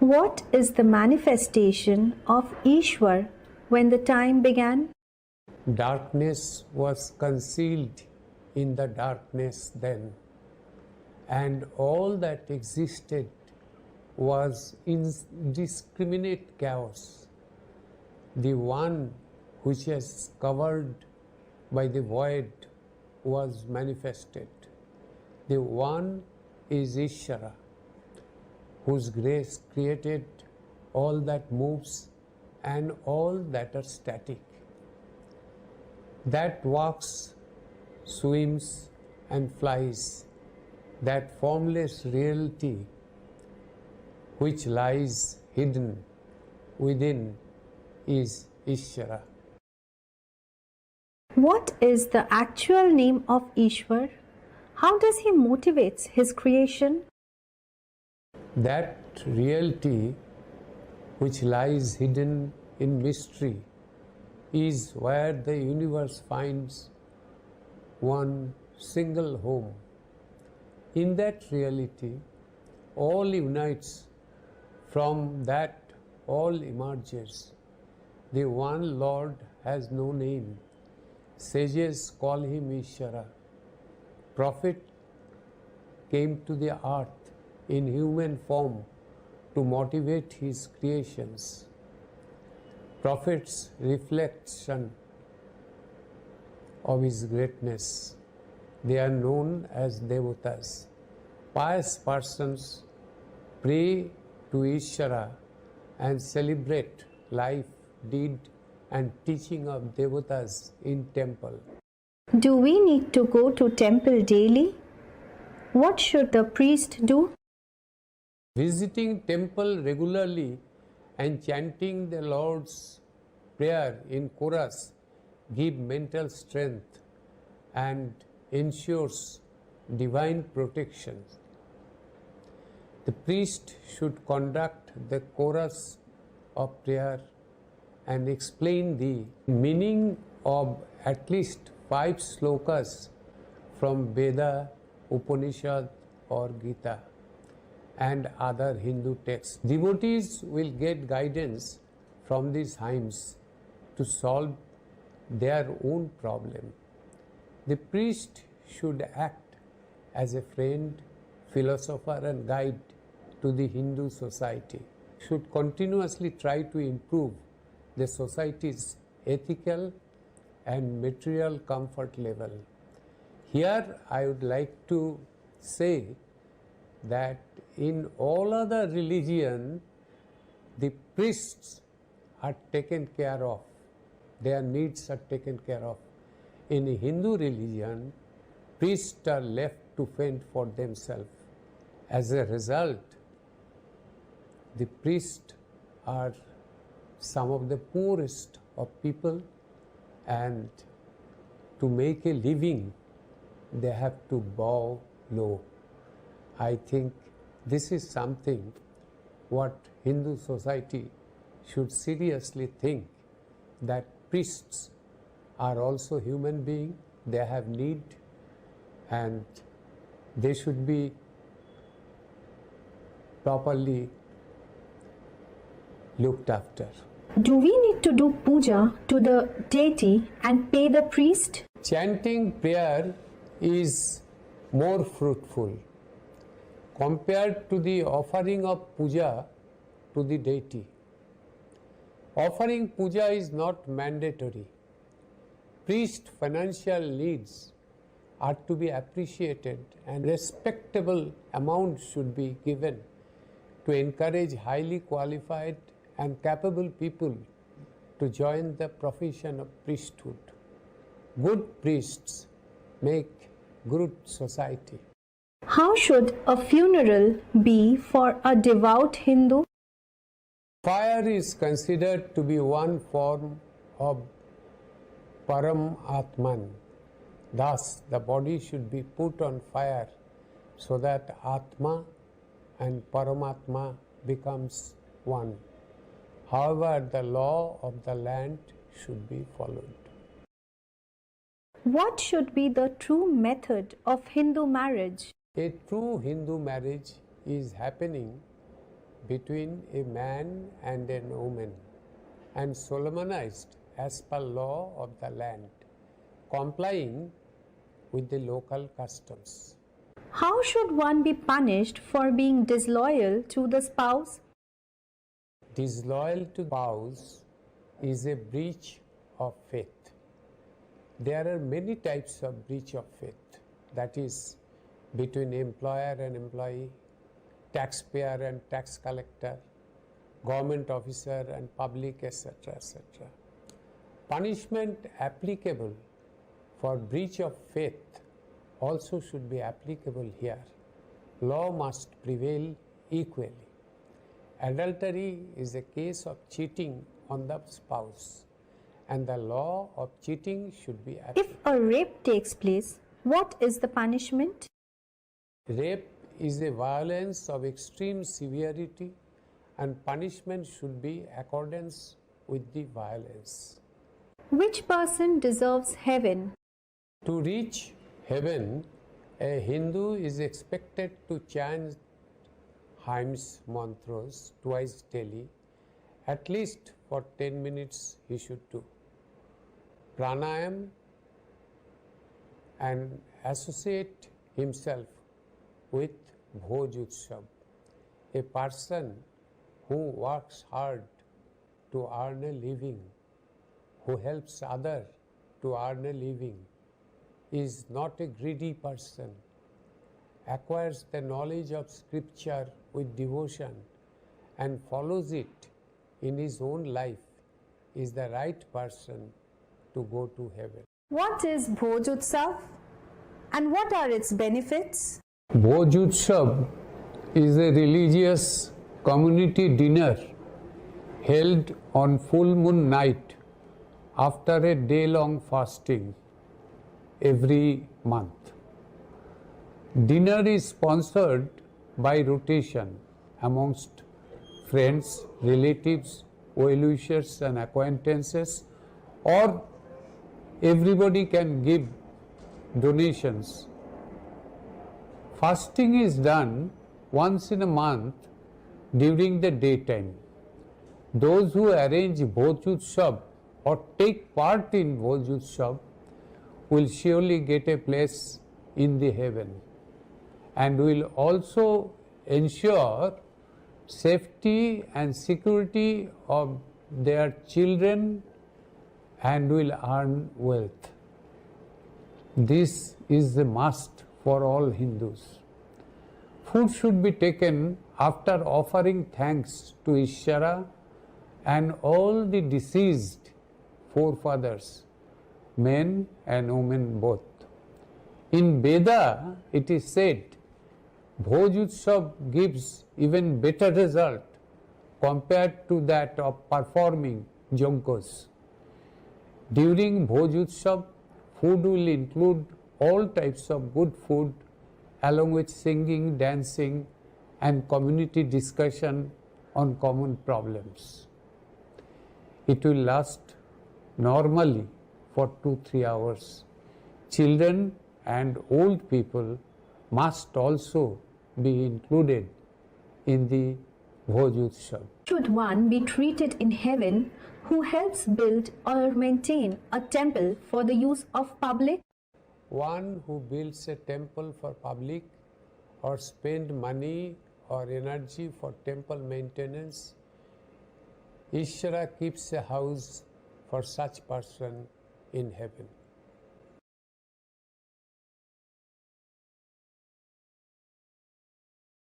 What is the manifestation of Ishwar when the time began? Darkness was concealed in the darkness then, and all that existed was indiscriminate chaos. The one which is covered by the void was manifested. The one is Ishvara, whose grace created all that moves and all that are static, that walks, swims and flies, that formless reality which lies hidden within is Ishvara. What is the actual name of Ishwar? How does he motivate his creation? That reality which lies hidden in mystery is where the universe finds one single home. In that reality, all unites, from that all emerges. The one Lord has no name. Sages call him Ishvara. Prophet came to the earth in human form to motivate his creations. Prophets' reflection of his greatness. They are known as devatas. Pious persons pray to Ishvara and celebrate life, deed and teaching of devatas in temple. Do we need to go to temple daily? What should the priest do? Visiting temple regularly and chanting the Lord's Prayer in chorus give mental strength and ensures divine protection. The priest should conduct the chorus of prayer and explain the meaning of at least 5 slokas from Veda, Upanishad or Gita and other Hindu texts. Devotees will get guidance from these hymns to solve their own problem. The priest should act as a friend, philosopher and guide to the Hindu society, should continuously try to improve the society's ethical and material comfort level. Here I would like to say that in all other religions, the priests are taken care of, their needs are taken care of. In Hindu religion, priests are left to fend for themselves. As a result, the priests are some of the poorest of people, and to make a living, they have to bow low. I think this is something what Hindu society should seriously think, that priests are also human beings, they have need and they should be properly looked after. Do we need to do puja to the deity and pay the priest? Chanting prayer is more fruitful compared to the offering of puja to the deity. Offering puja is not mandatory. Priest financial needs are to be appreciated and respectable amount should be given to encourage highly qualified and capable people to join the profession of priesthood. Good priests make good society. How should a funeral be for a devout Hindu? Fire is considered to be one form of Param Atman. Thus, the body should be put on fire so that Atma and Paramatma becomes one. However, the law of the land should be followed. What should be the true method of Hindu marriage? A true Hindu marriage is happening between a man and an woman and solemnized as per law of the land, complying with the local customs. How should one be punished for being disloyal to the spouse? Disloyal to spouse is a breach of faith. There are many types of breach of faith, that is between employer and employee, taxpayer and tax collector, government officer and public, etc., etc. Punishment applicable for breach of faith also should be applicable here. Law must prevail equally. Adultery is a case of cheating on the spouse, and the law of cheating should be applicable. If a rape takes place, what is the punishment? Rape is a violence of extreme severity, and punishment should be accordance with the violence. Which person deserves heaven? To reach heaven, a Hindu is expected to chant hymns, mantras twice daily. At least for 10 minutes he should do pranayam and associate himself with Bhoj Utsav. A person who works hard to earn a living, who helps others to earn a living, is not a greedy person, acquires the knowledge of scripture with devotion and follows it in his own life, is the right person to go to heaven. What is Bhoj Utsav and what are its benefits? Bhoj Utsav is a religious community dinner held on full moon night after a day-long fasting every month. Dinner is sponsored by rotation amongst friends, relatives, well-wishers and acquaintances, or everybody can give donations. Fasting is done once in a month during the daytime. Those who arrange Bhoj Utsav or take part in Bhoj Utsav will surely get a place in the heaven and will also ensure safety and security of their children and will earn wealth. This is a must for all Hindus. Food should be taken after offering thanks to Ishvara and all the deceased forefathers, men and women both. In Veda, it is said, Bhoj Utsav gives even better result compared to that of performing yajnas. During Bhoj Utsav, food will include all types of good food along with singing, dancing and community discussion on common problems. It will last normally for 2-3 hours. Children and old people must also be included in the Bhoj Utsav. Should one be treated in heaven who helps build or maintain a temple for the use of public? One who builds a temple for public or spend money or energy for temple maintenance, Ishvara keeps a house for such person in heaven.